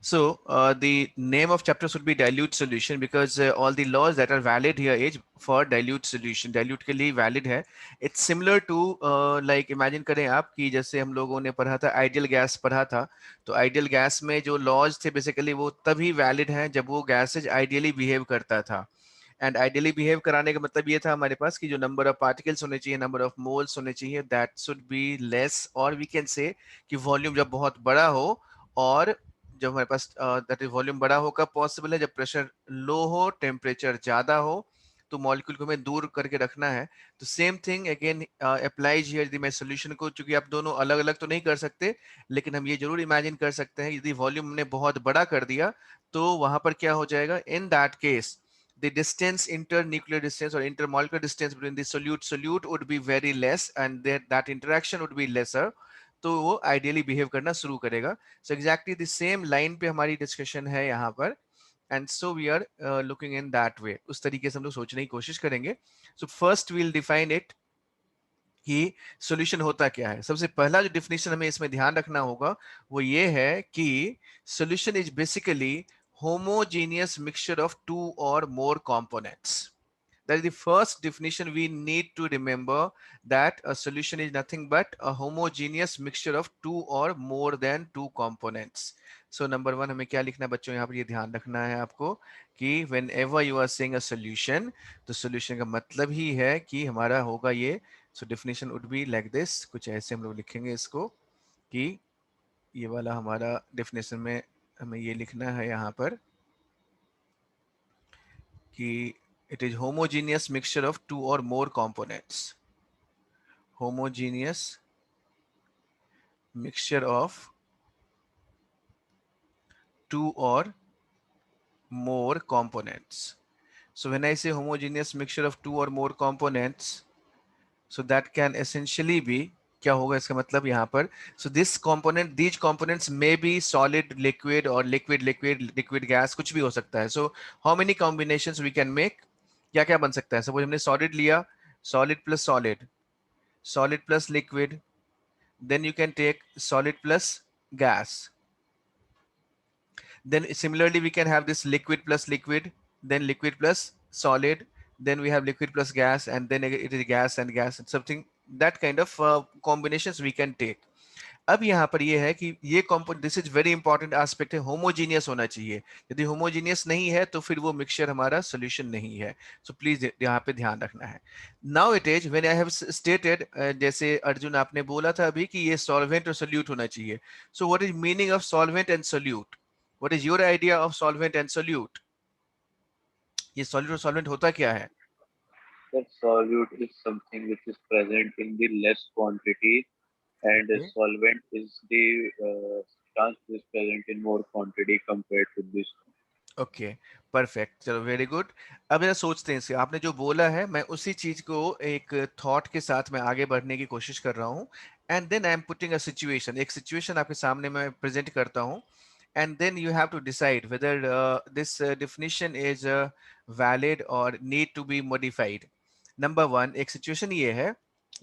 So the name of chapter should be dilute solution because all the laws that are valid here is for dilute solution. Dilute के लिए valid है. It's similar to like imagine करें आप कि जैसे हम लोगों ने पढ़ा था ideal gas पढ़ा था, तो ideal gas में जो laws थे basically वो तभी valid हैं जब वो gases ideally behave करता था. एंड आइडियली बिहेव कराने का मतलब ये था हमारे पास कि जो नंबर ऑफ पार्टिकल्स होने चाहिए, नंबर ऑफ मोल्स होने चाहिए, दैट शुड बी लेस, और वी कैन से कि वॉल्यूम जब बहुत बड़ा हो, और जब हमारे पास दैट इज वॉल्यूम बड़ा हो कब पॉसिबल है, जब प्रेशर लो हो, टेम्परेचर ज्यादा हो, तो मॉलिक्यूल को हमें दूर करके रखना है. तो same thing again applies here. यदि मैं सोल्यूशन को, चूंकि आप दोनों अलग अलग तो नहीं कर सकते, लेकिन हम ये जरूर इमेजिन कर सकते हैं यदि वॉल्यूम हमने बहुत बड़ा कर दिया तो वहां पर क्या हो जाएगा. In that case the distance, internuclear distance or intermolecular distance between the solute would be very less, and that interaction would be lesser. तो वो ideally behave करना शुरू करेगा. So exactly the same line पे हमारी discussion है यहाँ पर, and so we are looking in that way. उस तरीके से हम लोग सोचने की कोशिश करेंगे. So first we'll define it कि सॉल्यूशन होता क्या है. सबसे पहला जो डिफिनेशन हमें इसमें ध्यान रखना होगा वो ये है कि solution is basically homogeneous mixture of two or more components. That is the first definition we need to remember, that a solution is nothing but a homogeneous mixture of two or more than two components. So number one हमें क्या लिखना है बच्चों, यहाँ पर ये ध्यान रखना है आपको कि whenever you are saying a solution, तो solution का मतलब ही है कि हमारा होगा ये. So definition would be like this. कुछ ऐसे हम लोग लिखेंगे इसको कि ये वाला हमारा definition में हमें ये लिखना है यहाँ पर कि it is homogeneous mixture of two or more components. Homogeneous mixture of two or more components. So when I say homogeneous mixture of two or more components, so that can essentially be, क्या होगा इसका मतलब यहाँ पर, so this component, these components may be solid liquid or liquid liquid liquid gas, कुछ भी हो सकता है. So how many combinations we can make, क्या क्या बन सकता है. Suppose हमने solid लिया, solid plus solid, solid plus liquid, then you can take solid plus gas. Then similarly we can have this liquid plus liquid, then liquid plus solid, then we have liquid plus gas, and then it is gas and gas and something, that kind of combinations we can take. अब यहाँ पर ये है कि ये component, this is very important aspect है, homogeneous होना चाहिए. यदि होमोजीनियस नहीं है तो फिर वो मिक्सचर हमारा सोल्यूशन नहीं है. सो प्लीज यहाँ पे ध्यान रखना है. Now it is when I have stated, जैसे अर्जुन आपने बोला था अभी कि ये सॉल्वेंट और सोल्यूट होना चाहिए. So what is meaning of solvent and solute? What is your idea of solvent and solute? ये सॉल्यूट और सॉल्वेंट होता क्या है? The solute is something which is present in the less quantity, and a Okay. solvent is the substance which is present in more quantity compared to this. Okay, perfect, चलो very good. अब जरा सोचते हैं इसके, आपने जो बोला है मैं उसी चीज को एक थॉट के साथ मैं आगे बढ़ने की कोशिश कर रहा हूँ. And then I am putting a situation, एक सिचुएशन आपके सामने मैं प्रेजेंट करता हूँ. And then you have to decide whether this definition is valid और need to be modified. Number one, एक सिचुएशन ये है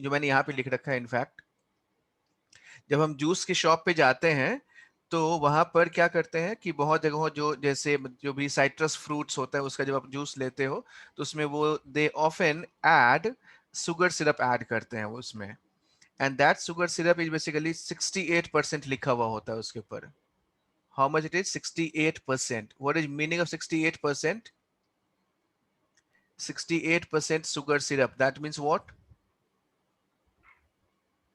जो मैंने यहाँ पे लिख रखा है. इनफैक्ट जब हम जूस की शॉप पे जाते हैं तो वहां पर क्या करते हैं कि बहुत जगहों, जो जैसे जो भी साइट्रस फ्रूट्स होता है उसका जब आप जूस लेते हो तो उसमें वो they often add sugar syrup add करते हैं वो उसमें. And that sugar syrup is basically 68% लिखा हुआ होता है उसके ऊपर. How much it is? 68%. What is meaning of 68%? 68% sugar syrup, that means what?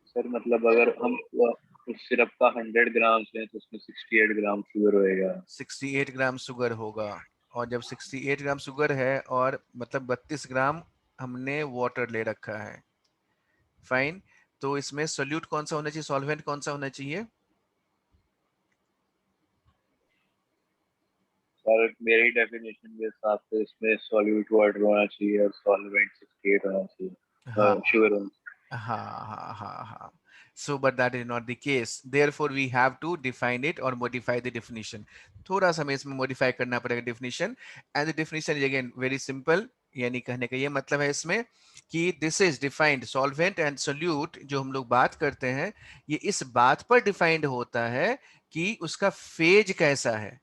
Sir मतलब अगर हम उस सिरप का 100 ग्राम लें तो उसमें 68 ग्राम शुगर होएगा. 68 ग्राम शुगर होगा. और जब 68 ग्राम शुगर है और मतलब 32 ग्राम हमने वाटर ले रखा है, फाइन. तो इसमें सोल्यूट कौन सा होना चाहिए, सॉल्वेंट कौन सा होना चाहिए? सर मेरी डेफिनेशन के हिसाब से इसमें सॉल्यूट वाटर होना चाहिए और सॉल्वेंट 68 होना हाँ चाहिए, शुगर होना चाहिए. हाँ हाँ हाँ हाँ. So but that is not the case, therefore we have to define it or modify the definition. थोड़ा सा हमें इसमें modify करना पड़ेगा definition. And the definition is again very simple. यानी कहने का ये मतलब है इसमें कि this is defined, solvent and solute जो हम लोग बात करते हैं ये इस बात पर defined होता है कि उसका फेज कैसा है,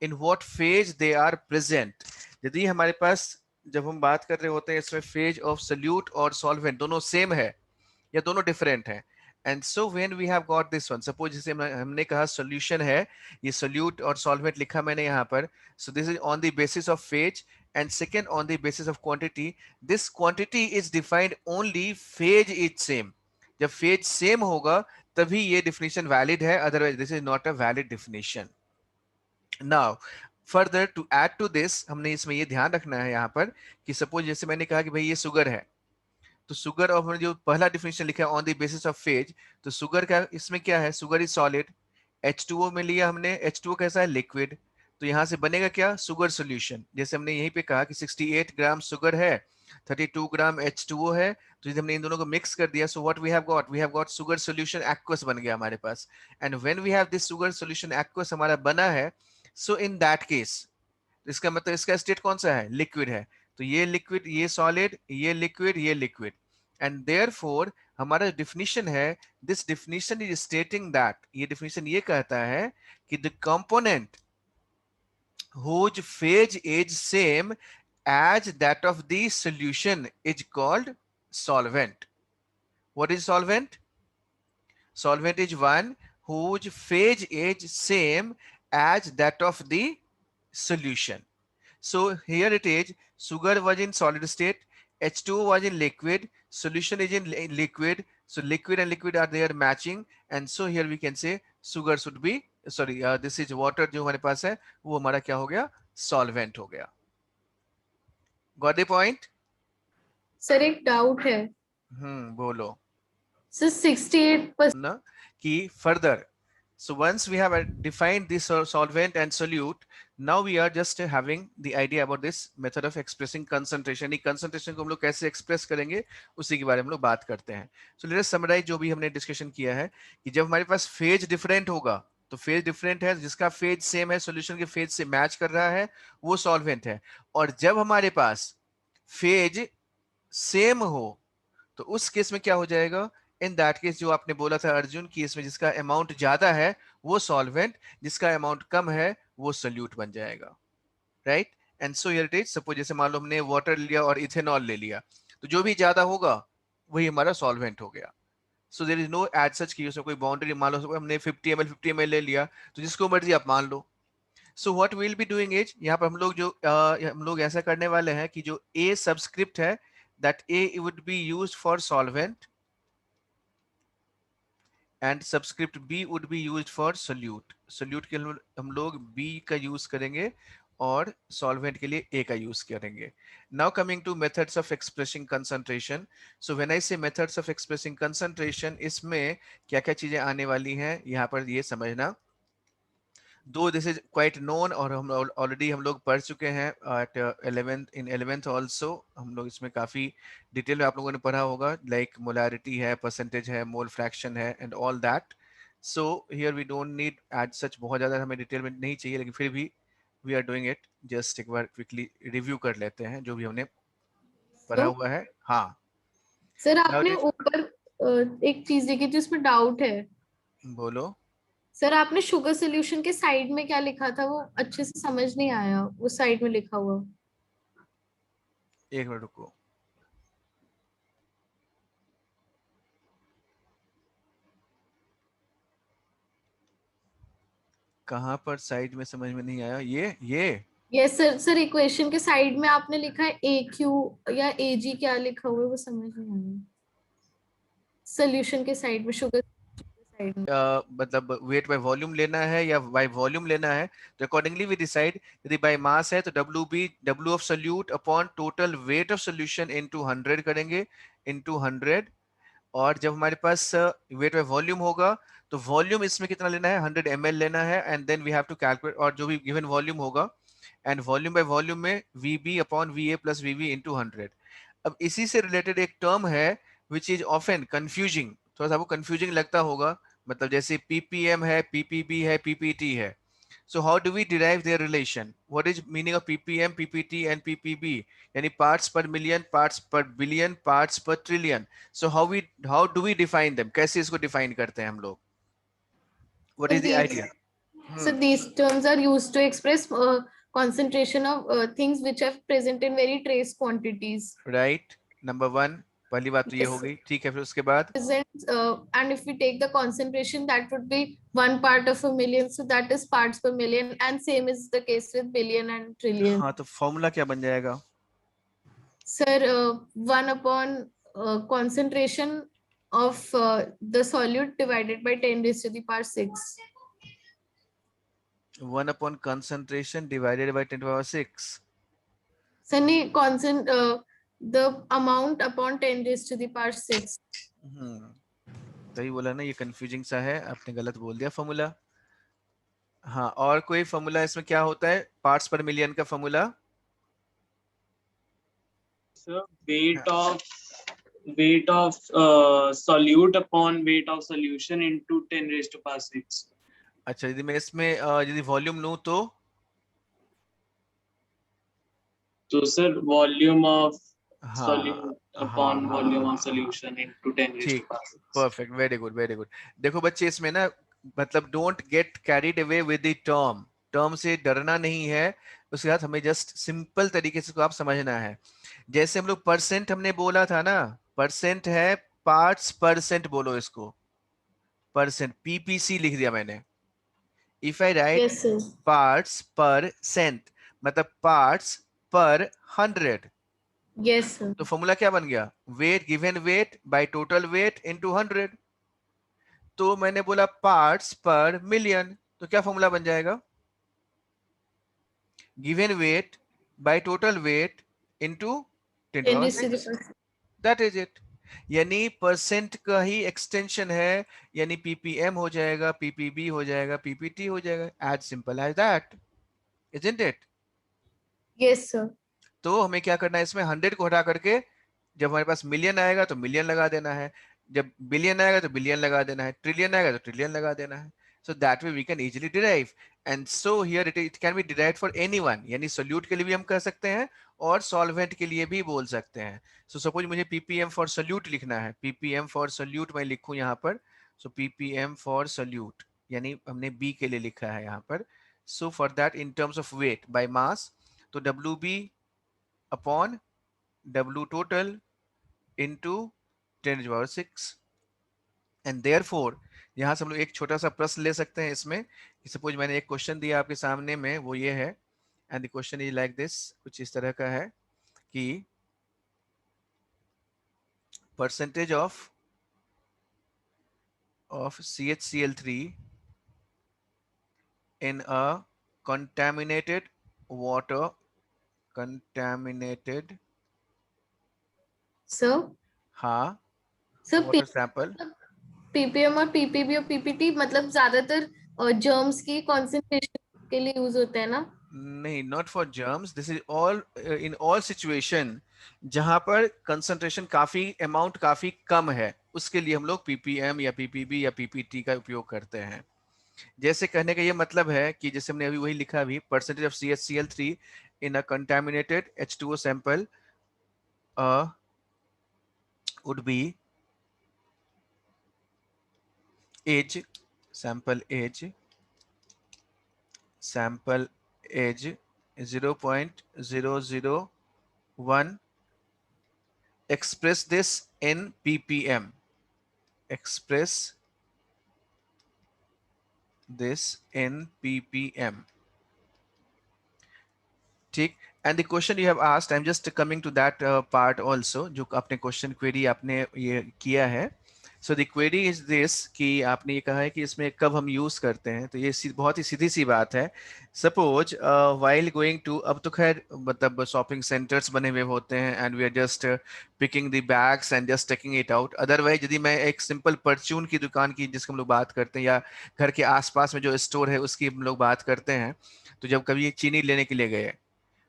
in what phase they are present. यदि हमारे पास जब हम बात कर रहे होते हैं इसमें फेज ऑफ सल्यूट और सॉल्वेंट दोनों सेम है या दोनों डिफरेंट है, and so when we have got this one, suppose जैसे हमने कहा सॉल्यूशन है, ये सॉल्यूट और सॉल्वेंट लिखा मैंने यहाँ पर, so this is on the basis of phase and second on the basis of quantity. This quantity is defined only phase is same. जब फेज सेम होगा तभी ये डिफिनेशन वैलिड है, otherwise this is not a valid definition. Now further to add to this, हमने इसमें ये ध्यान रखना है यहाँ पर कि सपोज जैसे मैंने कहा कि भाई ये शुगर है, तो शुगर और हमने जो पहला डिफिनेशन लिखा है on the basis of phase, तो शुगर का इसमें क्या है, शुगर इज सॉलिड, H2O में लिया हमने, H2O कैसा है, लिक्विड, तो यहाँ से बनेगा क्या, शुगर सोल्यूशन। जैसे हमने यहीं पे कहा कि 68 ग्राम शुगर है, 32 ग्राम H2O है, तो यदि हमने इन दोनों को मिक्स कर दिया, so what we have got sugar solution aqueous बन गया हमारे पास। And when we have this sugar solution aqueous हमारा बना है, सो इन दैट केस इसका मतलब इसका स्टेट कौन सा है, लिक्विड है, तो ये लिक्विड, ये सॉलिड, ये लिक्विड, ये लिक्विड, एंड देयरफॉर हमारा डिफिनीशन है, this definition is stating that, ये डिफिनीशन ये कहता है कि the component whose phase is same as that of the solution is called solvent. What is solvent? Solvent is one whose phase is same as that of the solution. So here it is, sugar was in solid state, H2O was in liquid, solution is in liquid, so liquid and liquid are there matching, and so here we can say sugar should be, sorry, this is water जो हमारे पास है वो हमारा क्या हो गया, solvent हो गया। Got the point? सर एक डाउट है बोलो सर 68%। ना कि further, so once we have defined this solvent and solute, now we are just having the idea about this method of expressing concentration। ये concentration को हम लोग कैसे express करेंगे उसी के बारे में हम लोग बात करते हैं। So let us summarize जो भी हमने discussion किया है कि जब हमारे पास phase different होगा, तो phase different है, जिसका phase same है, solution के phase से match कर रहा है, वो solvent है। और जब हमारे पास phase same हो तो उस केस में क्या हो जाएगा, इन दैट केस जो आपने बोला था अर्जुन कि इसमें जिसका अमाउंट ज्यादा है वो सॉल्वेंट, जिसका अमाउंट कम है वो सोल्यूट बन जाएगा, right. And so here it is, suppose जैसे मान लो हमने वाटर लिया और इथेनॉल ले लिया, तो जो भी ज्यादा होगा वही हमारा सॉल्वेंट हो गया। So there is no as such कि उसमें कोई बाउंड्री, मान लो हमने 50 ml ले लिया तो जिसको मर्जी आप मान लो। So what will be doing is, यहाँ पर हम लोग जो हम लोग ऐसा करने वाले हैं कि जो ए सबस्क्रिप्ट है, that A would be used for solvent and subscript B would be used for solute. Solute के लिए हम लोग बी का यूज करेंगे और सॉल्वेंट के लिए ए का यूज करेंगे। Now coming two methods of expressing concentration, so when आई से मेथड्स ऑफ एक्सप्रेसिंग कंसंट्रेशन, इसमें क्या क्या चीजें आने वाली हैं यहाँ पर ये समझना। दो दिस इज क्वाइट नोन और हम ऑलरेडी हम लोग पढ़ चुके हैं एट 11th, इन 11th ऑल्सो हम लोग इसमें काफी डिटेल में आप लोगों ने पढ़ा होगा, लाइक मोलारिटी है, परसेंटेज है, मोल फ्रैक्शन है and all that. So here we don't need as such, बहुत ज्यादा हमें डिटेल में नहीं चाहिए, लेकिन फिर भी we are doing it, just एक बार क्विकली रिव्यू कर लेते हैं जो भी हमने पढ़ा हुआ है। हाँ सर Now it आपने is- ऊपर एक चीज देखी थी उसमें डाउट है। बोलो। सर आपने शुगर सोल्यूशन के साइड में क्या लिखा था वो अच्छे से समझ नहीं आया, उस साइड में लिखा हुआ। एक मिनट रुको, कहाँ पर साइड में समझ में नहीं आया, ये यस सर। सर इक्वेशन के साइड में आपने लिखा है ए क्यू या ए जी, क्या लिखा हुआ है वो समझ नहीं आया। सोल्यूशन के साइड में, शुगर साइड में। मतलब वेट बाय वॉल्यूम लेना है या बाय वॉल्यूम लेना है, तो अकॉर्डिंगली वी डिसाइड, यदि बाय मास है तो W of solute upon total weight of solution into 100 करेंगे, इनटू 100। और जब हमारे पास वेट बाय वॉल्यूम होगा तो वॉल्यूम इसमें कितना लेना है, 100 ml लेना है, and then we have to calculate, और जो भी गिवन वॉल्यूम होगा, एंड वॉल्यूम बाय वॉल्यूम में VB upon VA plus VB into 100। अब इसी से रिलेटेड एक टर्म है विच इज ऑफन कंफ्यूजिंग, थोड़ा सा आपको कंफ्यूजिंग लगता होगा, मतलब जैसे ppm है, ppb है, ppt है। So how do we derive their relation? What is meaning of ppm, ppt and ppb? यानी parts per million, parts per billion, parts per trillion. So how do we define them? कैसे इसको define करते हैं हम लोग? What So is the these, idea? so Hmm. these terms are used to express concentration of things which are present in very trace quantities. Right. Number one, पहली बात तो ये हो Yes. गई, ठीक है, फिर उसके बाद Presents, and if we take the concentration, that would be 1 part of a million. So that is parts per million, and same is the case with billion and trillion. हाँ, तो फॉर्मूला क्या बन जाएगा? Sir, 1 upon concentration of the solute divided by 10 raised to the power 6. 1 upon concentration divided by 10 to the power 6. So, the amount upon 10 raised to the power 6. तभी बोला ना ये confusing सा है, आपने गलत बोल दिया फॉर्मूला। हाँ, और कोई फॉर्मूला इसमें क्या होता है पार्ट्स पर मिलियन का formula? Sir, weight of solute upon weight of solution into 10 raised to power 6. अच्छा, यदि मैं इसमें यदि वॉल्यूम लूं तो सर volume of हाँ solute upon volume of solution into 10 raised to ठीक, power 6. Perfect, very good very good. देखो बच्चे इसमें ना मतलब don't get carried away with the term, term से डरना नहीं है, उसके साथ हमें जस्ट सिंपल तरीके से इसको आप समझना है। जैसे हम लोग परसेंट हमने बोला था ना, परसेंट है पार्ट्स परसेंट, बोलो इसको परसेंट, पीपीसी लिख दिया मैंने। If I right Yes, sir. Parts पर सेंट मतलब पार्ट्स पर 100, Yes, sir. तो फॉर्मूला क्या बन गया? Wait given weight by total weight into 100। तो मैंने बोला पार्ट्स पर मिलियन, तो क्या फॉर्मूला बन जाएगा? Given weight by total weight into 10 to the 10 power raised to the 6, power 6. That is it. यानी परसेंट का ही एक्सटेंशन है, यानी पीपीएम हो जाएगा, पीपीबी हो जाएगा, पीपीटी हो जाएगा, as simple as that, isn't it? Yes, sir. तो हमें क्या करना है, इसमें 100 को हटा करके जब हमारे पास मिलियन आएगा तो मिलियन लगा देना है, जब बिलियन आएगा तो बिलियन लगा देना है, ट्रिलियन आएगा तो ट्रिलियन लगा देना है। So that way we can easily derive, and so here it can be derived for anyone, यानी सोल्यूट के लिए भी हम कर सकते हैं और सॉल्वेंट के लिए भी बोल सकते हैं। सो सपोज मुझे पीपीएम फॉर सोल्यूट लिखना है, पीपीएम फॉर सोल्यूट मैं लिखूं यहाँ पर, सो पीपीएम फॉर सोल्यूट यानी हमने बी के लिए लिखा है यहाँ पर। So for that in terms of weight by mass, तो W B upon W total into 10 to the power 6, and therefore यहाँ से हम लोग एक छोटा सा प्रश्न ले सकते हैं इसमें। सपोज मैंने एक क्वेश्चन दिया आपके सामने में, वो ये है, and the question is like this, कुछ इस तरह का है कि percentage of CHCl3 in a contaminated water, contaminated, Sir, हाँ, sir, water sample, पीपीएम और पीपीबी और पीपीटी मतलब ज्यादातर जर्म्स की कॉन्सेंट्रेशन के लिए यूज होता है ना? नहीं, not for germs, this is all in all situation जहां पर कंसंट्रेशन काफी अमाउंट काफी कम है, उसके लिए हम लोग पीपीएम या पीपीबी या पीपीटी का उपयोग करते हैं। जैसे कहने का ये मतलब है कि जैसे हमने अभी वही लिखा, अभी percentage of CHCl3 in a contaminated H2O sample would be as, sample age 0.001, express this in ppm, express this in ppm, ठीक। And the question you have asked, I am just coming to that part also, जो आपने question query आपने ये किया है। So the query is this कि आपने ये कहा है कि इसमें कब हम यूज करते हैं, तो ये बहुत ही सीधी सी बात है। सपोज व्हाइल गोइंग टू, अब तो खैर मतलब शॉपिंग सेंटर्स बने हुए होते हैं and we are just picking the bags and just taking it out. Otherwise यदि मैं एक सिंपल परचून की दुकान की जिसकी हम लोग बात करते हैं, या घर के आसपास में जो स्टोर है उसकी हम लोग बात करते हैं, तो जब कभी चीनी लेने के लिए गए,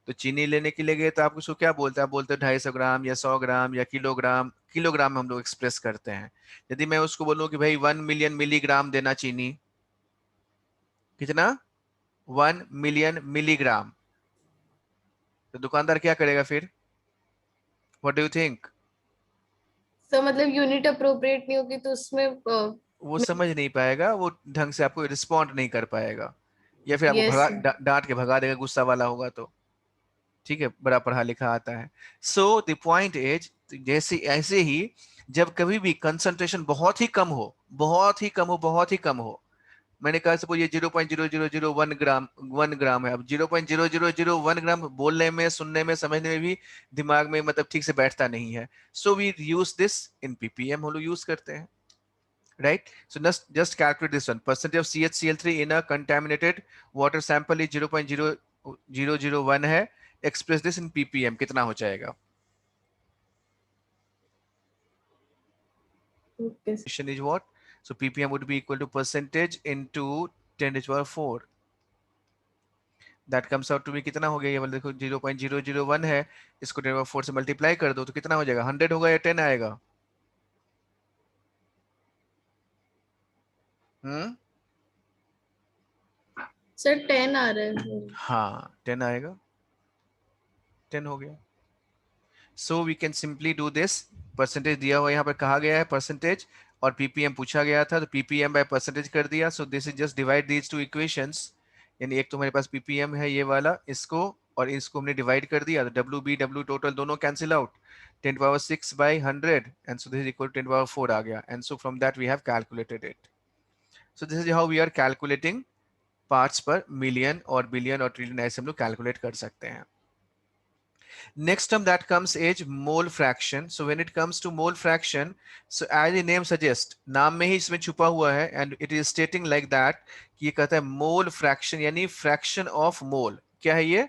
तो चीनी लेने के लिए गए तो आप उसको क्या बोलते हैं? आप बोलते हैं 250 ग्राम या 100 ग्राम या किलोग्राम, किलोग्राम में हम लोग एक्सप्रेस करते हैं। यदि मैं उसको बोलूं कि भाई 1 मिलियन मिलीग्राम देना चीनी, कितना? 1 मिलियन मिलीग्राम, तो दुकानदार क्या करेगा फिर? What do you think? Sir मतलब यूनिट अप्रोप्रिएट नहीं होगी तो उसमें वो समझ नहीं पाएगा, वो ढंग से आपको रिस्पॉन्ड नहीं कर पाएगा, या फिर आपको Yes, डांट के भगा देगा, गुस्सा वाला होगा तो। ठीक है, बड़ा पढ़ा लिखा आता है। सो द पॉइंट इज, जैसे ऐसे ही जब कभी भी कंसंट्रेशन बहुत ही कम हो, बहुत ही कम हो, बहुत ही कम हो, मैंने कहा सपोज ये 0.0001 ग्राम 1 ग्राम है, अब 0.0001 ग्राम बोलने में, सुनने में, समझने में भी दिमाग में मतलब ठीक से बैठता नहीं है। So we use this in ppm, हम लोग यूज करते हैं, right? So just calculate this one. Percentage of CHCl3 in a contaminated water sample is 0.0001 है, express this in ppm, कितना हो जाएगा? okay. Question is what? So ppm would be equal to percentage into 10 to the power 4. That comes out to be कितना हो गया? ये वाला देखो 0.001 है, इसको 10 to the power 4 से मल्टीप्लाई कर दो तो कितना हो जाएगा? 100 होगा या 10 आएगा? Sir, 10 आ रहा है। हाँ 10 आएगा, 10 हो गया। So we can simply do this, percentage दिया हुआ यहाँ पर कहा गया है परसेंटेज, और पीपीएम पूछा गया था तो पीपीएम बाय परसेंटेज कर दिया। सो this is just divide these two equations, यानी एक तो हमारे पास पीपीएम है ये वाला, इसको और इसको हमने डिवाइड कर दिया, तो डब्ल्यू बी डब्ल्यू टोटल दोनों cancel out, 10 power 6 by 100, and so this is equal 10 power 4 आ गया, and so from that we have calculated it. So this is how we are calculating parts per million और billion और trillion, ऐसे हम लोग calculate कर सकते हैं। Next term that comes is mole fraction. So when it comes to mole fraction, so as the name suggests, नाम में ही इसमें छुपा हुआ है, and it is stating like that कि ये कहता है mole fraction, यानी fraction of mole। क्या है ये?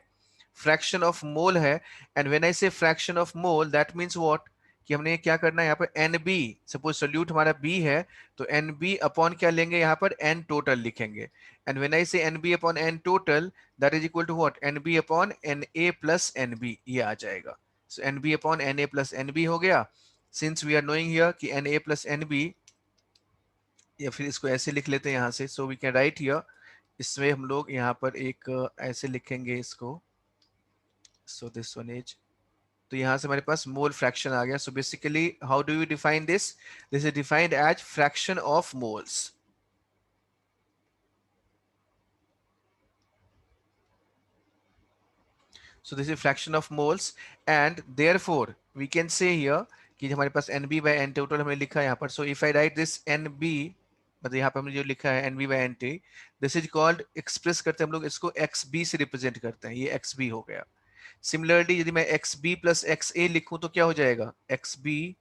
Fraction of mole है, and when I say fraction of mole, that means what? कि हमने क्या करना है यहाँ पर NB, सपोज सोल्यूट हमारा B है, तो NB अपॉन क्या लेंगे यहाँ पर? N टोटल लिखेंगे, and when I say NB upon N total, that is equal to what? NB upon NA plus NB, ये आ जाएगा। So NB upon NA plus NB हो गया। Since we are knowing here कि NA plus NB, या फिर इसको ऐसे लिख लेते हैं यहाँ से, so we can write here, इसमें हम लोग यहाँ पर एक ऐसे लिखेंगे इसको, so this one is, तो यहाँ से हमारे पास मोल फ्रैक्शन आ गया। So basically how do you define this? This is defined as fraction of moles. So this is fraction of moles, and therefore we can say here कि हमारे पास NB by N total हमने लिखा है यहाँ पर। So if I write this NB, मतलब यहाँ पर हमने जो लिखा है NB by NT, this is called, express करते हैं हम लोग इसको XB से रिप्रेजेंट करते हैं, ये XB हो गया। सिमिलरली यदि मैं XB plus XA लिखूं तो क्या हो जाएगा? XB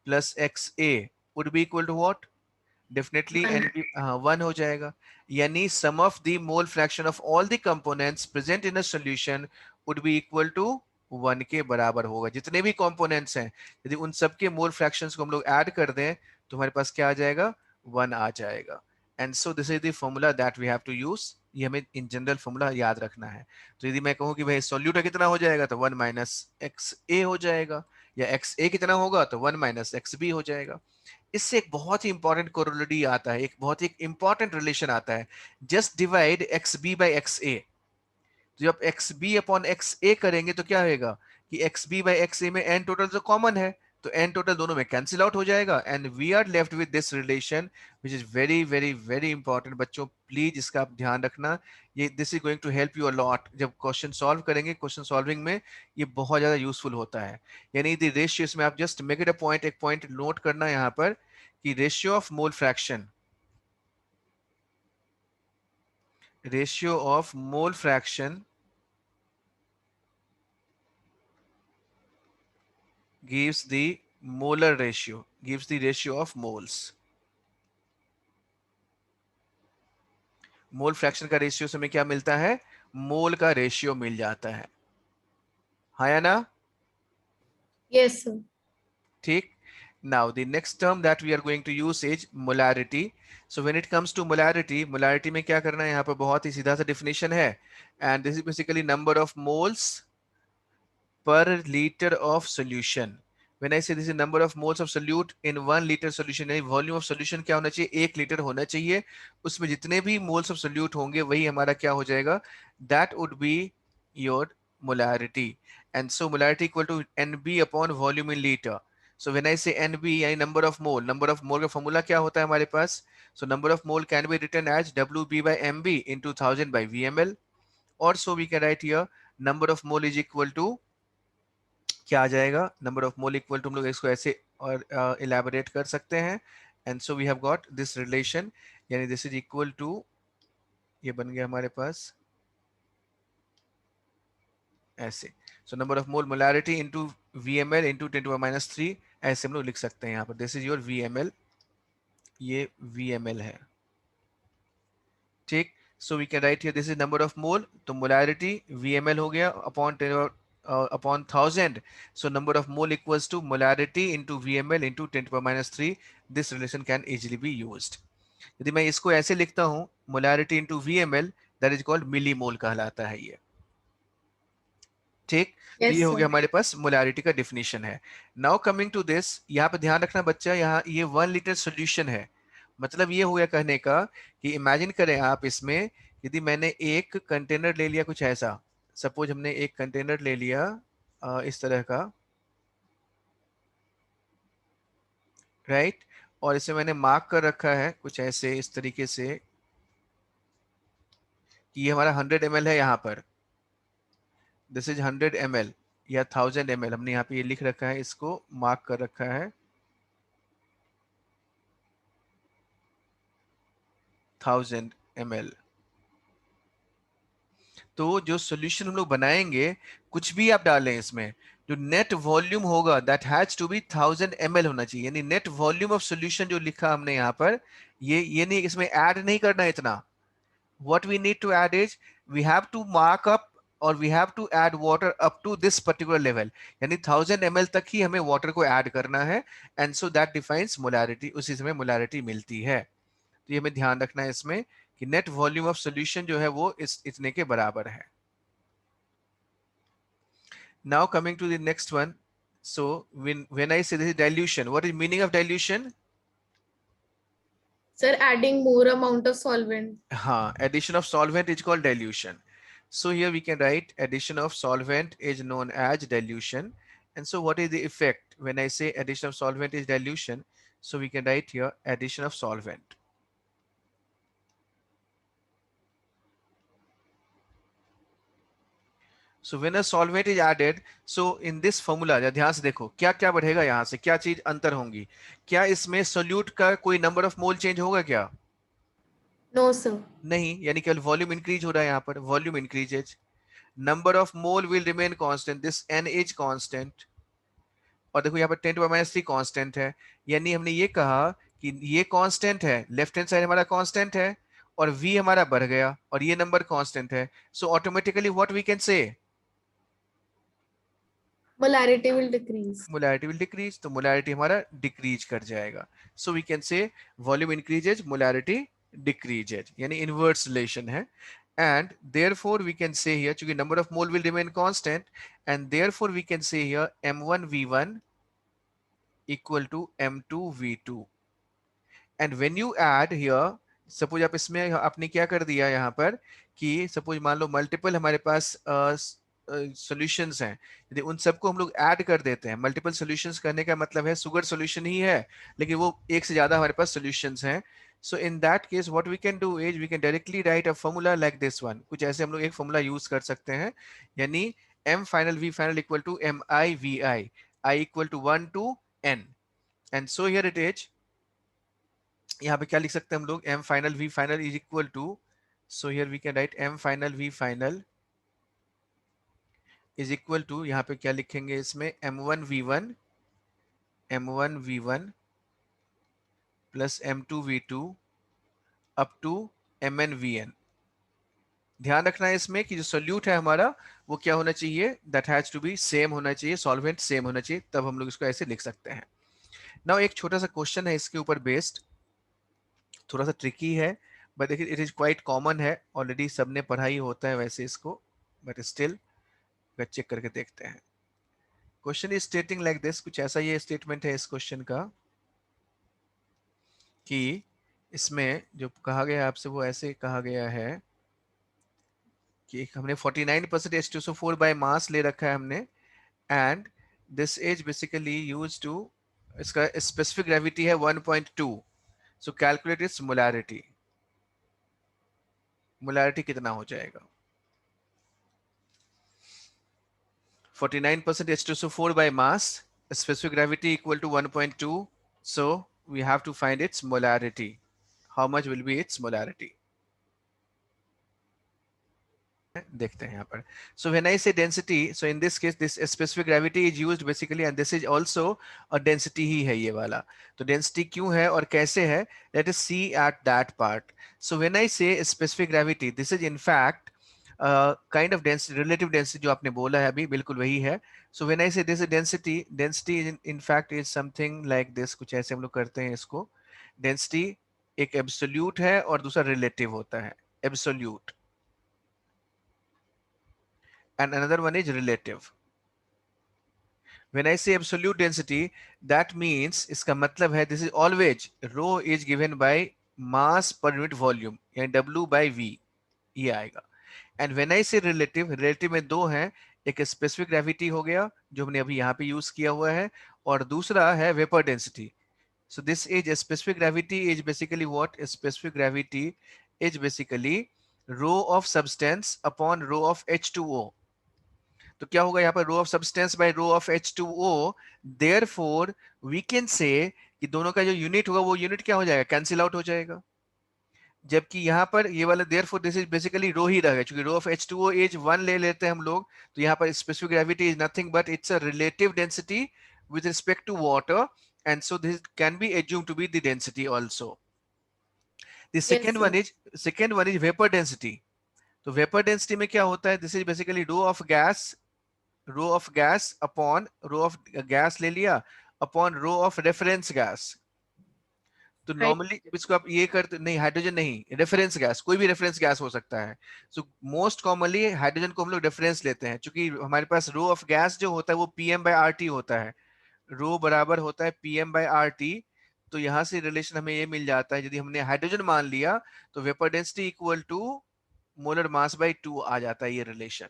plus XA would be equal to what? Definitely NB 1 हो जाएगा, यानी sum of the mole fraction of all the components present in a solution would be equal to 1 के बराबर होगा। जितने भी components हैं, यदि उन सब के mole fractions को हम लोग ऐड कर दें तो हमारे पास क्या आ जाएगा? 1 आ जाएगा। And so this is the formula that we have to use, ये हमें इन जनरल फॉर्मूला याद रखना है। तो यदि मैं कहूँ कि भाई सोल्यूट कितना हो जाएगा, तो 1 माइनस एक्स ए हो जाएगा, या एक्स ए कितना होगा तो 1 माइनस एक्स बी हो जाएगा। इससे एक बहुत ही इंपॉर्टेंट कोरोलरी आता है, एक बहुत ही इंपॉर्टेंट रिलेशन आता है, just divide X B by X A. तो जब X B upon X A करेंगे तो क्या होगा कि X B by X A में एन टोटल तो कॉमन है, तो एन टोटल दोनों में कैंसिल आउट हो जाएगा, and we are left with this relation which is very very very important. बच्चों प्लीज इसका आप ध्यान रखना, ये this is going to help you a lot. जब क्वेश्चन सॉल्व करेंगे, क्वेश्चन सॉल्विंग में ये बहुत ज्यादा यूजफुल होता है। यानी द रेशियोस में आप just make it a point, एक पॉइंट नोट करना यहाँ पर कि ratio of mole fraction, ratio of mole fraction gives the molar ratio, gives the ratio of moles. Mole fraction का रेशियो से हमें क्या मिलता है? मोल का रेशियो मिल जाता है, हाँ या ना? Yes, sir. ठीक। Now the next term that we are going to use is molarity. So when it comes to molarity, molarity में क्या करना है? यहाँ पर बहुत ही सीधा सा definition है, and this is basically number of moles per liter of solution. When I say this is number of moles of solute in 1 liter solution, यानी वॉल्यूम ऑफ सोल्यूशन क्या होना चाहिए? 1 लीटर होना चाहिए, उसमें जितने भी मोल्स ऑफ सोल्यूट होंगे वही हमारा क्या हो जाएगा? That would be your molarity. And so molarity equal to NB upon volume in liter. So when आई से NB यानी नंबर ऑफ मोल का फॉर्मूला क्या होता है हमारे पास? So number of mole can be written as WB by MB into 1000 by VML, और so we can write here number of mole is equal to, क्या आ जाएगा, number of mole equal to, हम लोग इसको ऐसे और इलेबोरेट कर सकते हैं, and so we have got this relation, यानी दिस इज इक्वल टू, ये बन गया हमारे पास ऐसे। So number of mole molarity into VML into 10⁻³ ऐसे हम लोग लिख सकते हैं यहाँ पर। दिस इज योर VML, ये VML है, ठीक। So we can write here this is number of mole, तो मोलैरिटी VML हो गया upon 10 upon 1000, so number of mole equals to molarity into VML into 10⁻³। this relation can easily be used। यदि मैं इसको ऐसे लिखता हूं molarity into VML, that is called millimole कहलाता है ये, ठीक। तो Yes, ये हो sir. गया हमारे पास मोलारिटी का डिफिनीशन है। नाउ कमिंग टू दिस, यहाँ पे ध्यान रखना बच्चा, यहाँ ये 1 लीटर सोल्यूशन है, मतलब ये हो गया कहने का कि इमेजिन करें आप इसमें, यदि मैंने एक कंटेनर ले लिया कुछ ऐसा, सपोज हमने एक कंटेनर ले लिया इस तरह का, राइट, और इसे मैंने मार्क कर रखा है कुछ ऐसे इस तरीके से कि ये हमारा 100 ml है, यहाँ पर दिस इज 100 ml या 1000 ml, हमने यहाँ पे ये लिख रखा है, इसको मार्क कर रखा है 1000 ml। तो जो सॉल्यूशन हम लोग बनाएंगे, कुछ भी आप डालें इसमें, जो नेट वॉल्यूम होगा that has to be 1000 ml होना चाहिए, यानी नेट वॉल्यूम ऑफ सॉल्यूशन जो लिखा हमने यहाँ पर, ये नहीं, इसमें ऐड नहीं करना है इतना। what we need to add is we have to mark up or we have to add water up to this particular level, यानी 1000 ml तक ही हमें वाटर को ऐड करना है, and so that defines molarity, उसी समय molarity मिलती है। तो ये हमें ध्यान रखना है इसमें कि नेट वॉल्यूम ऑफ सॉल्यूशन जो है वो इतने के बराबर है। Now coming to the next one, so when I say this is dilution, what is meaning of dilution? Sir, adding more amount of solvent. हाँ, addition of solvent is called dilution. So here we can write addition of solvent is known as dilution. And so what is the effect when I say addition of solvent is dilution? So we can write here addition of solvent. So when a solvent is added, so in this formula ध्यान से देखो क्या क्या बढ़ेगा, यहाँ से क्या चीज अंतर होंगी, क्या इसमें सोल्यूट का कोई नंबर ऑफ मोल चेंज होगा क्या? No, sir. नहीं, यानी केवल वॉल्यूम इंक्रीज हो रहा है, यहाँ पर volume increases, number of mole will remain constant, this n is constant, और देखो यहाँ पर 10⁻³ कांस्टेंट है, यानी हमने ये कहा कि ये कांस्टेंट है, लेफ्ट हैंड साइड हमारा कांस्टेंट है और v हमारा बढ़ गया और ये नंबर कांस्टेंट है, so automatically what we can say Molarity will decrease. Molarity will decrease, तो मोलैरिटी हमारा डिक्रीज कर जाएगा, so we can say volume increases molarity decreases, यानी इनवर्स रिलेशन है। And therefore we can say here, चूंकि number of mole will remain constant, and therefore we can say here m1v1 equal to m2v2, and when you add here, suppose आप इसमें आपने क्या कर दिया यहाँ पर कि suppose मान लो multiple हमारे पास सॉल्यूशंस हैं, यदि उन सबको हम लोग ऐड कर देते हैं, मल्टीपल सॉल्यूशंस करने का मतलब है शुगर सॉल्यूशन ही है लेकिन वो एक से ज्यादा हमारे पास सॉल्यूशंस हैं, so in that case what we can do is we can directly write a formula like this one, कुछ ऐसे हम लोग एक फॉर्मूला यूज कर सकते हैं, यानी m final v final equal to mi vi, I equal to 1 to n, and so here it is, यहाँ पे क्या लिख सकते हैं हम लोग, m final v final is equal to, so here we can write m final v final is equal to, यहाँ पे क्या लिखेंगे इसमें, m1v1 plus m2v2 up to mn/vn। ध्यान रखना है इसमें कि जो सोल्यूट है हमारा वो क्या होना चाहिए, that has to be same होना चाहिए, सॉल्वेंट सेम होना चाहिए, तब हम लोग इसको ऐसे लिख सकते हैं। नाउ एक छोटा सा क्वेश्चन है इसके ऊपर बेस्ड, थोड़ा सा ट्रिकी है बट देखिए इट इज क्वाइट कॉमन है, ऑलरेडी सबने पढ़ाई होता है वैसे इसको, बट स्टिल चेक करके देखते हैं। क्वेश्चन इज स्टेटिंग लाइक दिस, कुछ ऐसा ये स्टेटमेंट है इस क्वेश्चन का कि इसमें जो कहा गया है आपसे वो ऐसे कहा गया है कि हमने 49% H2SO4 बाय मास ले रखा है हमने, and this is basically used to इसका स्पेसिफिक ग्रेविटी है 1.2, so calculate its molarity. Molarity कितना हो जाएगा? 49% H2SO4 by mass, specific gravity equal to 1.2, so we have to find its molarity. How much will be its molarity? देखते हैं यहाँ पर. So when I say density, so in this case this specific gravity is used basically, and this is also a density ही है ये वाला. तो density क्यों है और कैसे है, let us see at that part. So when I say specific gravity, this is in fact kind of density, relative density जो आपने बोला है अभी, बिल्कुल वही है. So when I say this is density, density in fact is something like this, कुछ ऐसे हम लोग करते हैं इसको. Density एक absolute है और दूसरा relative होता है, absolute, and another one is relative. When I say absolute density, that means इसका मतलब है this is always rho is given by mass per unit volume, यानी W by V ये आएगा. And when I say relative, relative में दो हैं, एक specific gravity हो गया जो हमने अभी यहाँ पे यूज किया हुआ है, और दूसरा है vapor density. So this is a specific gravity is basically what? A specific gravity is basically rho of substance upon rho of H2O. तो क्या होगा यहाँ पर, rho of substance by rho of H2O, therefore we can say कि दोनों का जो unit होगा वो यूनिट क्या हो जाएगा, कैंसिल आउट हो जाएगा. जबकि यहाँ पर ये वाला देयरफॉर दिस इज बेसिकली रो ही रहेगा, क्योंकि रो ऑफ H2O इज 1 ले लेते हैं हम लोग, तो यहाँ पर specific gravity is nothing but it's a relative density with respect to water, and so this can be assumed to be the density also. The Yes, sir. second one is vapor density. तो vapor density में क्या होता है, this is basically rho of gas upon rho of gas ले लिया upon rho of reference gas. तो Right. Normally जब इसको आप ये करते नहीं, हाइड्रोजन नहीं, रेफरेंस गैस, कोई भी रेफरेंस गैस हो सकता है. सो मोस्ट कॉमनली हाइड्रोजन को हम लोग रेफरेंस लेते हैं, क्योंकि हमारे पास रो ऑफ गैस जो होता है वो पीएम बाय आर टी होता है, रो बराबर होता है पीएम बाय आर टी. तो यहाँ से रिलेशन हमें ये मिल जाता है, यदि हमने हाइड्रोजन मान लिया तो vapour density equal to molar mass by 2 आ जाता है ये रिलेशन.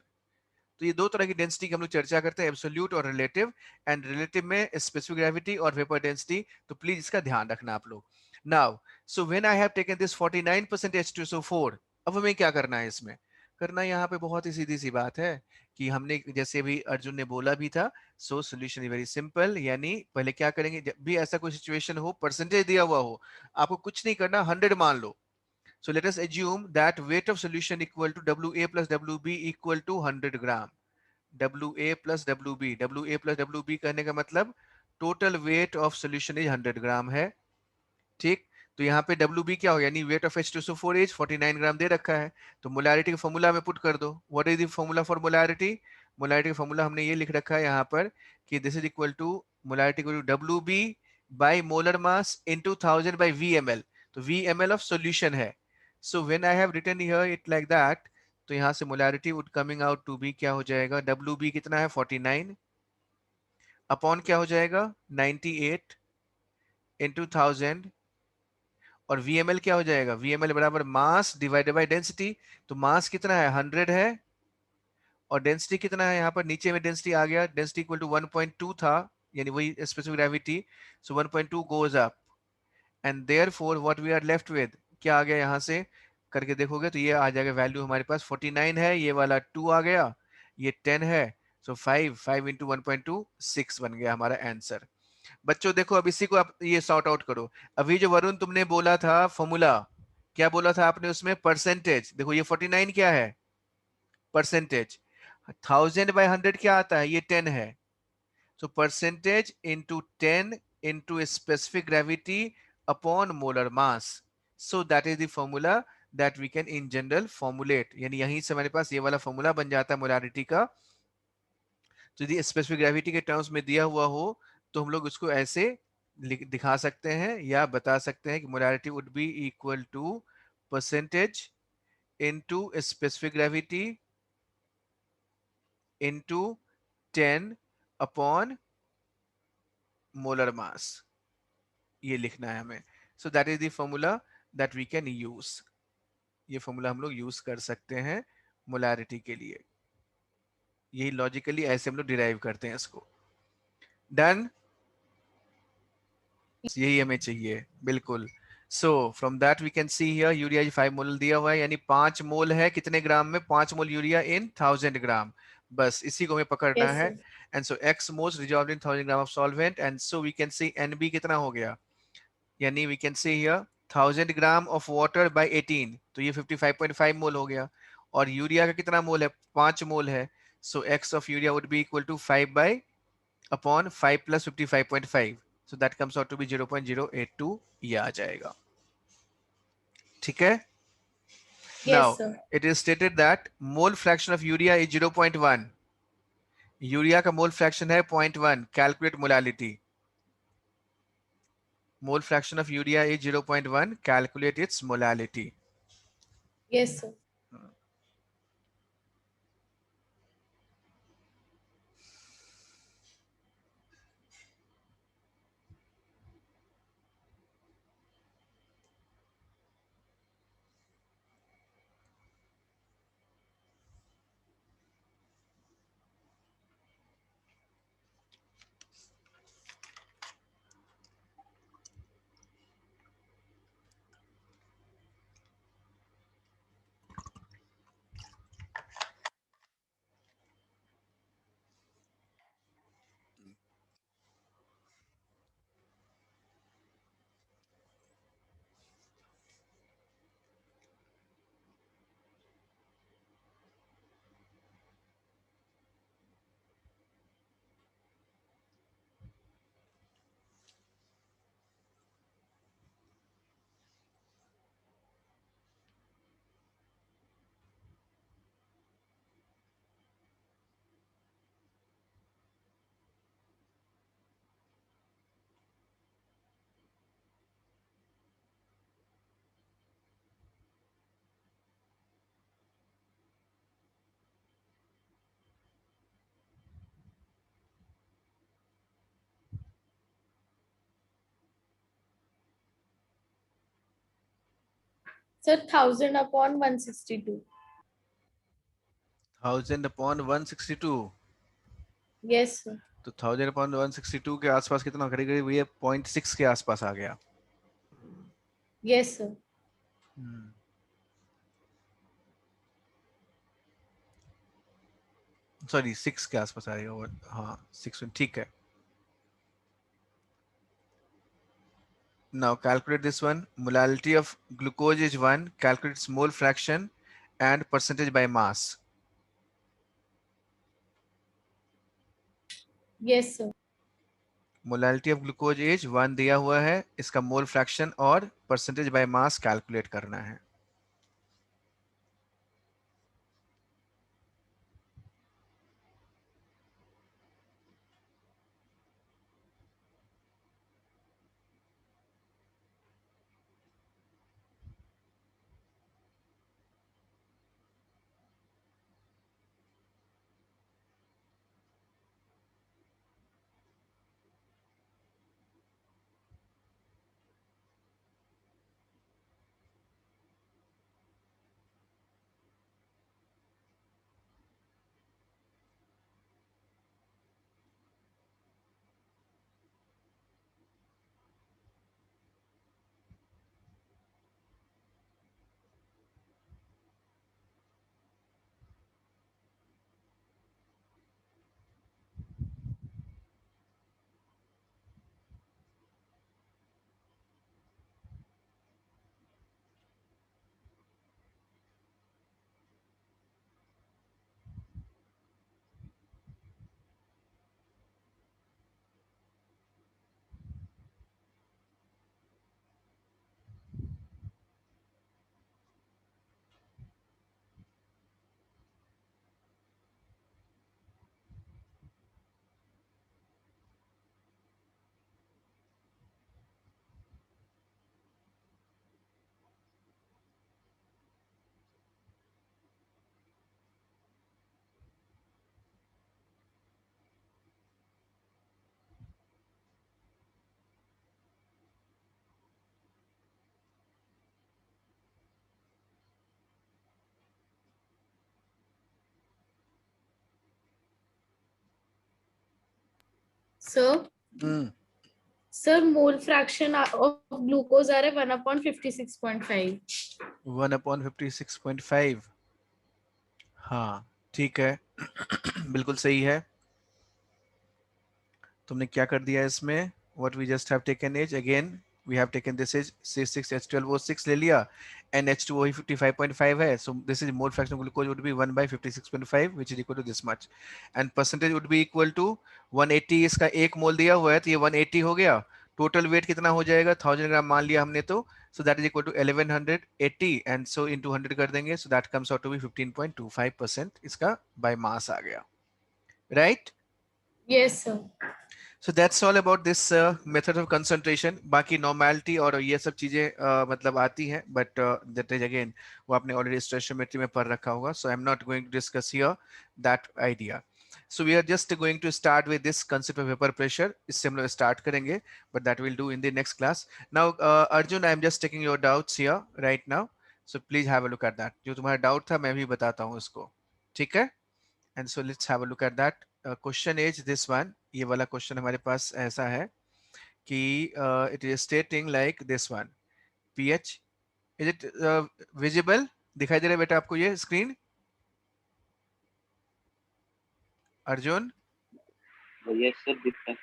तो ये दो तरह की डेंसिटी की हम लोग चर्चा करते हैं, एब्सोल्यूट और रिलेटिव. एंड रिलेटिव में स्पेसिफिक ग्रेविटी और वेपर डेंसिटी, तो प्लीज इसका ध्यान रखना आप लोग. Now so when I have taken this 49% H2SO4, अब हमें क्या करना है इसमें, करना यहाँ पे बहुत ही सीधी सी बात है कि हमने जैसे भी अर्जुन ने बोला भी था, so solution is very simple. यानी पहले क्या करेंगे, जब भी ऐसा कोई सिचुएशन हो, परसेंटेज दिया हुआ हो, आपको कुछ नहीं करना, 100 मान लो. So let us assume that weight of solution equal to WA plus WB equal to 100 gram. WA plus WB, WA plus WB कहने का मतलब total weight of solution is 100 ग्राम है. ठीक, तो यहाँ पे WB क्या हो, यानी वेट ऑफ H2SO4 इज 49 ग्राम दे रखा है. तो मोलैरिटी का फॉर्मूला में पुट कर दो. What is the formula for molarity? Molarity का फॉर्मूला हमने ये लिख रखा है यहाँ पर कि this is equal to molarity equal to WB by molar mass into 1000 by VmL. तो VmL ऑफ सॉल्यूशन है. So when I have written here it like that, तो यहाँ से molarity would coming out to be क्या हो जाएगा, WB कितना है 49 अपॉन क्या हो जाएगा 98 इंटू 1000, और VmL क्या हो जाएगा, VmL बराबर मास डिवाइडेड बाय डेंसिटी. तो मास कितना है 100 है, और डेंसिटी कितना है, यहाँ पर नीचे में डेंसिटी आ गया, डेंसिटी इक्वल टू 1.2 था, यानी वही specific gravity. So 1.2 goes up, and therefore what we are left with, क्या आ गया, यहाँ से करके देखोगे तो ये आ जाएगा वैल्यू हमारे पास 49 है, ये वाला 2 आ गया, ये 10 है. सो 5 इंटू 1.2 6 बन गया हमारा आंसर. बच्चों देखो, अब इसी को आप ये सॉर्ट आउट करो. अभी जो वरुण तुमने बोला था फॉर्मूला, क्या बोला था आपने उसमें, परसेंटेज. देखो ये 49 क्या है, परसेंटेज. 1000 बाय 100 क्या आता है, ये 10 है. So percentage into 10 into a specific gravity upon molar mass. So that is the formula that we can in general formulate. यानी यहीं से हमारे पास ये वाला फॉर्मूला बन जाता है मोलारिटी का. तो यदि स्पेसिफिक ग्रेविटी के टर्म्स में दिया हुआ हो तो हम लोग उसको ऐसे दिखा सकते हैं या बता सकते हैं कि molarity would be equal to percentage into specific gravity into 10 upon molar mass. ये लिखना है हमें. So that is the formula that we can use. ये फॉर्मूला हम लोग यूज कर सकते हैं मोलारिटी के लिए. यही लॉजिकली ऐसे हम लोग डिराइव करते हैं इसको. डन. यही हमें चाहिए, बिल्कुल। So from that we can see here urea 5 mole दिया हुआ है, यानी 5 मोल है कितने ग्राम में, 5 मोल यूरिया इन 1000 ग्राम। बस इसी को हमें पकड़ना Yes, है। sir. And so x moles dissolved in 1000 gram of solvent, and so we can see N B कितना हो गया, यानी we can see here 1000 gram of water by 18, तो ये 55.5 मोल हो गया। और यूरिया का कितना मोल है, 5 मोल है। So X of urea would be equal to 5 by upon 5 plus 55.5, so that comes out to be 0.082, ये आ जाएगा। ठीक है। Now Yes, sir. it is stated that mole fraction of urea is 0.1, urea का मोल fraction है 0.1, calculate molality. Mole fraction of urea is 0.1, calculate its molality. Yes, sir. Sir, 1000/162. 1000/162, Yes, sir. तो 1000/162 के आसपास कितना, करीब करीब ये 0.6 के आसपास आ गया। Yes, sir. सॉरी 6 के आसपास आएगा वो, हाँ 6, ठीक है। Now calculate this one. Molality of glucose is 1. Calculate its mole fraction and percentage by mass. Yes, sir. Molality of glucose is 1 दिया हुआ है, इसका mole fraction और percentage by mass calculate करना है। Sir, Hmm. Sir mole fraction of glucose आ रहा है 1/56.5. 1/56.5। हाँ ठीक है। बिल्कुल सही है। तुमने क्या कर दिया इसमें? what we just have taken is again we have taken this is C6H12O6 ले लिया, NH2O ही 55.5 है, so this is mole fraction of glucose would be 1/56.5 which is equal to this much and percentage would be equal to 180। इसका एक मोल दिया हुआ है तो ये 180 हो गया। टोटल वेट कितना हो जाएगा? 1000 ग्राम मान लिया हमने, तो so that is equal to 1180 and so into 100 कर देंगे, so that comes out to be 15.25% इसका by mass आ गया, right? Yes, sir. So that's all about this method of concentration। बाकी normality और ये सब चीजें मतलब आती हैं, but that is again वो आपने already stoichiometry में पढ़ रखा होगा, so I'm not going to discuss here that idea। So we are just going to start with this concept of vapor pressure। इससे हम लोग start करेंगे, but that we'll do in the next class। Now Arjun, I'm just taking your doubts here right now, so please have a look at that। जो तुम्हारा doubt था मैं भी बताता हूँ उसको, ठीक है? And so let's have a look at that। Question is this one। ये वाला question हमारे पास ऐसा है कि it is stating like this one। pH is it visible? दिखाई दे रहा है बेटा आपको ये स्क्रीन? अर्जुन? Yes, sir. दिखता है।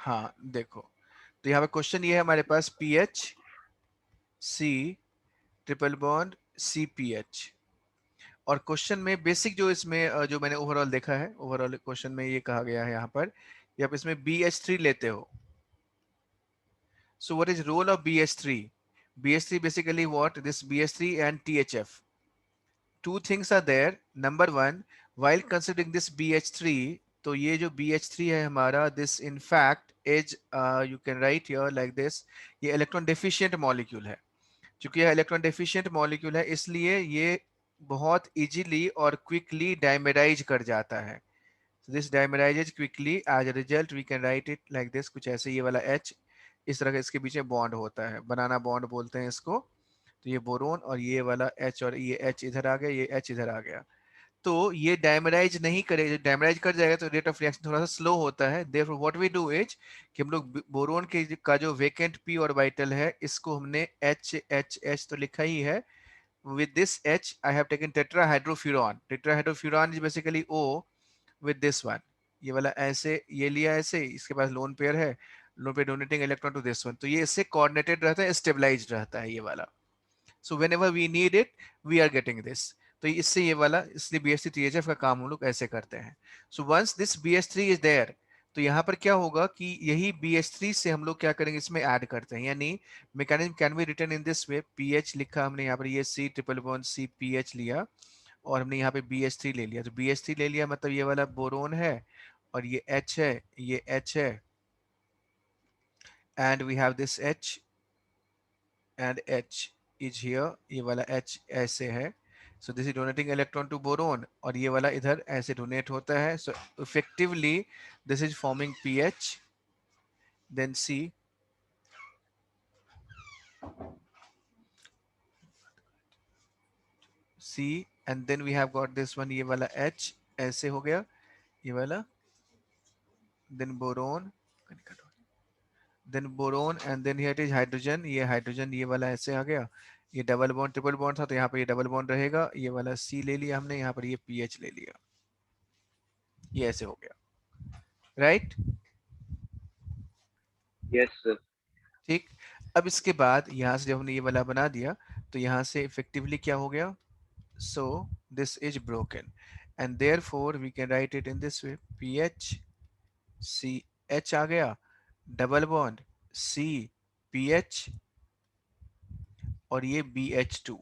हाँ देखो, तो यहाँ पे क्वेश्चन ये है हमारे पास pH C triple bond CPH। और क्वेश्चन में बेसिक जो इसमें जो मैंने ओवरऑल देखा है, ओवरऑल क्वेश्चन में ये कहा गया है यहाँ पर कि आप इसमें BH3 लेते हो। So what is role of BH3? BH3 basically what? This BH3 and THF. Two things are there. Number one, while considering this BH3, तो ये जो BH3 है हमारा, this in fact is you can write here like this, ये electron deficient molecule है। क्योंकि यह electron deficient molecule है इसलिए ये बहुत easily और quickly dimerize कर जाता है। So this dimerizes quickly। As a result, we can write it like this, कुछ ऐसे, ये वाला H इस तरह का इसके बीच में बॉन्ड होता है, बनाना बॉन्ड बोलते हैं इसको। तो ये बोरोन और ये वाला H और ये H इधर आ गया, ये H इधर आ गया। तो ये डायमराइज नहीं करे, डायमराइज कर जाएगा तो रेट ऑफ रिएक्शन थोड़ा सा स्लो होता है। Therefore what we do is कि हम लोग बोरोन के का जो वेकेंट p ऑर्बिटल है इसको हमने H तो लिखा ही है। With this H, I have taken tetrahydrofuran। Tetrahydrofuran is basically O with this one। ये वाला ऐसे ये लिया ऐसे, इसके पास लोन पेयर है, lone pair donating electron to this one, तो ये इससे कोऑर्डिनेटेड रहता है, स्टेबलाइज्ड रहता है ये वाला। So whenever we need it we are getting this. तो इससे ये वाला, इसलिए BH3 THF का काम हम लोग ऐसे करते हैं। So once this BH3 is there, तो यहाँ पर क्या होगा कि यही BH3 से हम लोग क्या करेंगे, इसमें ऐड करते हैं, यानी mechanism can be written in this way. PH लिखा हमने यहाँ पर, ये C ट्रिपल बॉन्ड CPH लिया और हमने यहाँ पे BH3 ले लिया। तो BH3 ले लिया मतलब ये वाला बोरोन है और ये H है, ये H है, and we have this H and H is here। ये वाला H ऐसे है, so this is donating electron to boron और ये वाला इधर ऐसे donate होता है। So effectively this is forming pH, then C, and then we have got this one, ये वाला H ऐसे हो गया, ये वाला, then boron, and then here it is hydrogen। ये हाइड्रोजन ये वाला ऐसे आ गया, ये डबल बॉन्ड ट्रिपल बॉन्ड था तो यहाँ पर ये डबल बॉन्ड रहेगा, ये वाला C ले लिया हमने, यहाँ पर ये pH ले लिया, ये ऐसे हो गया, राइट? Yes, sir. ठीक। अब इसके बाद यहाँ से जब हमने ये वाला बना दिया तो यहाँ से इफेक्टिवली क्या हो गया, so this is broken and therefore we can write it in this way, PH C H आ गया, डबल बॉन्ड सी पीएच और ये BH2,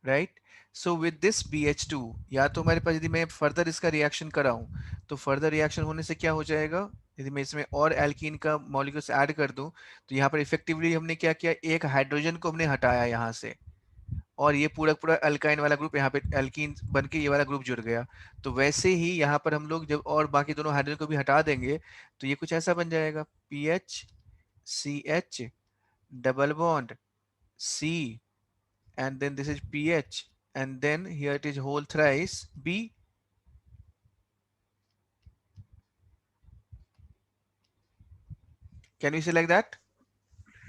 right? So with this BH2, या तो हमारे पास यदि मैं फर्दर इसका रिएक्शन कराऊं तो फर्दर रिएक्शन होने से क्या हो जाएगा, यदि मैं इसमें और एल्कीन का मॉलिक्यूल्स ऐड कर दूं तो यहाँ पर इफेक्टिवली हमने क्या किया, एक हाइड्रोजन को हमने हटाया यहाँ से और ये पूरा पूरा अल्काइन वाला ग्रुप यहाँ पे एल्कीन बन के ये वाला ग्रुप जुड़ गया। तो वैसे ही यहाँ पर हम लोग जब और बाकी दोनों हाइड्रोजन को भी हटा देंगे तो ये कुछ ऐसा बन जाएगा, PH CH double bond C and then this is pH and then here it is whole thrice B। Can you से लाइक दैट?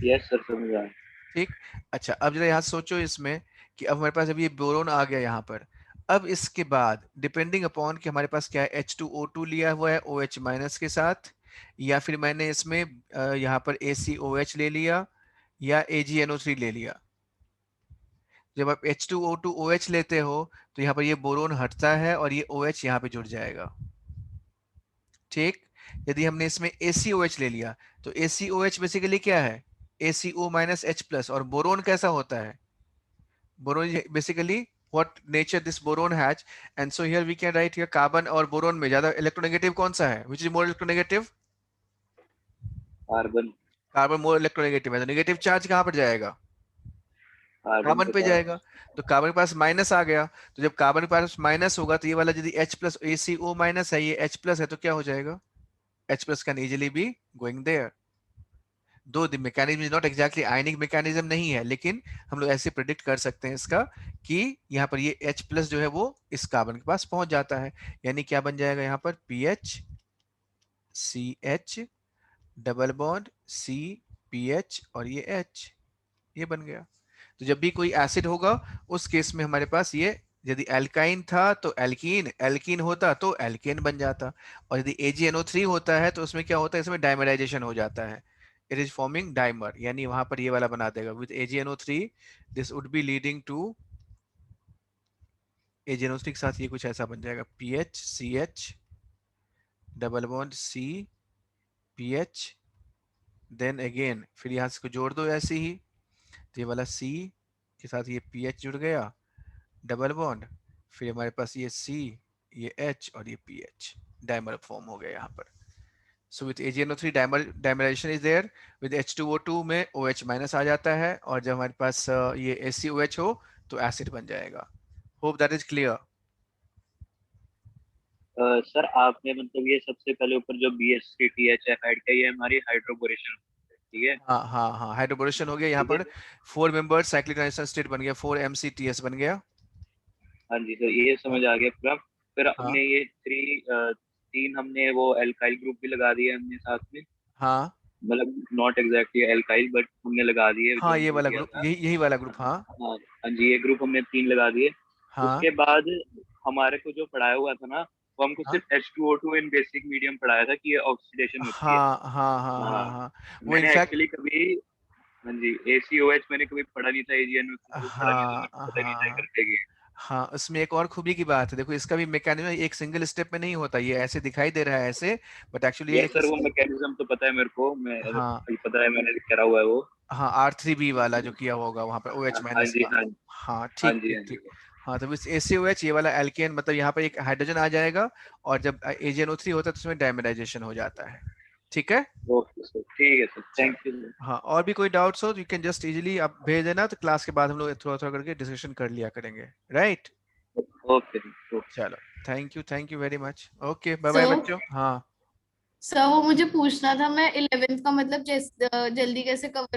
Yes sir, समझ आया। ठीक। अच्छा, अब जरा यहाँ सोचो इसमें कि अब हमारे पास अभी ये बोरोन आ गया यहाँ पर। अब इसके बाद डिपेंडिंग अपॉन कि हमारे पास क्या है, H2O2 लिया हुआ है OH माइनस के साथ, या फिर मैंने इसमें यहाँ पर ACOH ले लिया या AgNO3 ले लिया। जब आप H2O2 OH लेते हो तो यहाँ पर ये बोरोन हटता है और ये OH यहाँ पे जुड़ जाएगा। ठीक। यदि हमने इसमें ACOH ले लिया तो ACOH बेसिकली क्या है, ACO माइनस H प्लस। और बोरोन कैसा होता है, boron basically what nature this boron has, and so here we can write here carbon और boron में ज्यादा इलेक्ट्रोनेगेटिव कौन सा है, which is more electronegative? Carbon. Carbon more electronegative है, तो नेगेटिव चार्ज कहाँ पर जाएगा, कार्बन पे जाएगा। तो कार्बन के पास माइनस आ गया, तो जब कार्बन के पास माइनस होगा तो ये वाला यदि H प्लस ACO माइनस है, ये H प्लस है, तो क्या हो जाएगा, H plus can easily be going there. Though the mechanism is not exactly ionic mechanism नहीं है, लेकिन हम लोग ऐसे प्रेडिक्ट कर सकते हैं इसका कि यहाँ पर ये H प्लस जो है वो इस कार्बन के पास पहुंच जाता है। यानी क्या बन जाएगा यहाँ पर PH CH double bond CPH और ये H, ये बन गया। तो जब भी कोई एसिड होगा उस केस में हमारे पास ये, यदि एल्काइन था तो एल्कीन, एल्कीन होता तो एल्केन बन जाता, और यदि AgNO3 होता है तो उसमें क्या होता है, इसमें डाइमराइजेशन हो जाता है, इट इज फॉर्मिंग डाइमर, यानी वहां पर ये वाला बना देगा with AgNO3, this would be leading to AgNO3 के साथ ये कुछ ऐसा बन जाएगा PH CH double bond CPH, then again फिर यहाँ से जोड़ दो ऐसे ही, तो ये वाला C के साथ ये PH जुड़ गया डबल बॉन्ड, फिर हमारे पास ये C, ये H और ये PH, डाइमर फॉर्म हो गया यहाँ पर। So with AgNO3 dimerization is there, with H2O2 में OH माइनस आ जाता है, और जब हमारे पास ये ACOH हो तो एसिड बन जाएगा। Hope that is clear. Sir आपने मतलब ये सबसे पहले ऊपर जो BH3THF ऐड किया, ये हमारी हाइड्रोबोरेशन, ठीक है। हाँ हाँ हाँ, हाइड्रोबोरेशन हो गया यहाँ पर, 4 मेंबर साइक्लिक ट्रांजिशन स्टेट बन गया, 4 MCTS बन गया। हाँ जी सर, ये समझ आ गया पूरा। फिर हाँ हमने ये तीन हमने वो एल्काइल ग्रुप भी लगा दिए हमने साथ में, हाँ मतलब नॉट एग्जैक्टली एल्काइल बट हमने लगा दिए जो हाँ, ये हमने वाला किया ग्रुप, था। यही वाला ग्रुप, हाँ हाँ हाँ जी, ये ग्रुप हमने 3 लगा दिए। हाँ उसके बाद हमारे को जो पढ़ाया हुआ था ना, वो हमको हाँ सिर्फ H2O2 इन बेसिक मीडियम पढ़ाया था कि ये ऑक्सीडेशन होती है। हाँ हाँ हाँ हाँ हाँ, हाँ, वो मैंने इनफैक्ट, एक्चुअली कभी, हाँ जी, ACOH मैंने कभी पढ़ा नहीं था, AgNO3 कभी पढ़ा नहीं था, हाँ मेरे को हाँ पता नहीं था ये हाँ करते गए। हाँ, उसमें एक और खूबी की बात है, देखो इसका भी मैकेनिज्म एक सिंगल स्टेप में नहीं होता, ये ऐसे दिखाई दे रहा है ऐसे, बट एक्चुअली ये यस एक, सर, वो मैकेनिज्म तो पता है मेरे को, मैं हाँ पता है, मैंने करा हुआ है वो। हाँ, R3B वाला जो किया होगा वहां पर OH हाँ माइनस जी का। हाँ, हाँ हाँ ठीक जी ठीक हाँ जी। ठीक। हाँ, तो इस ACOH ये वाला एल्केन, मतलब यहाँ पर एक हाइड्रोजन आ जाएगा, और जब AgNO3 होता है तो उसमें डायमेराइजेशन हो जाता है। ठीक है, ओके सर, ठीक है सर, थैंक चलो। यू। हाँ, और भी कोई डाउट्स हो तो यू कैन जस्ट इजीली आप भेज देना, तो क्लास के बाद हम लोग थोड़ा थोड़ा करके डिस्कशन कर लिया करेंगे, राइट? Okay okay. चलो, thank you very much, okay bye bye sir बच्चों। हाँ सर वो मुझे पूछना था, मैं 11th का मतलब जल्दी कैसे कवर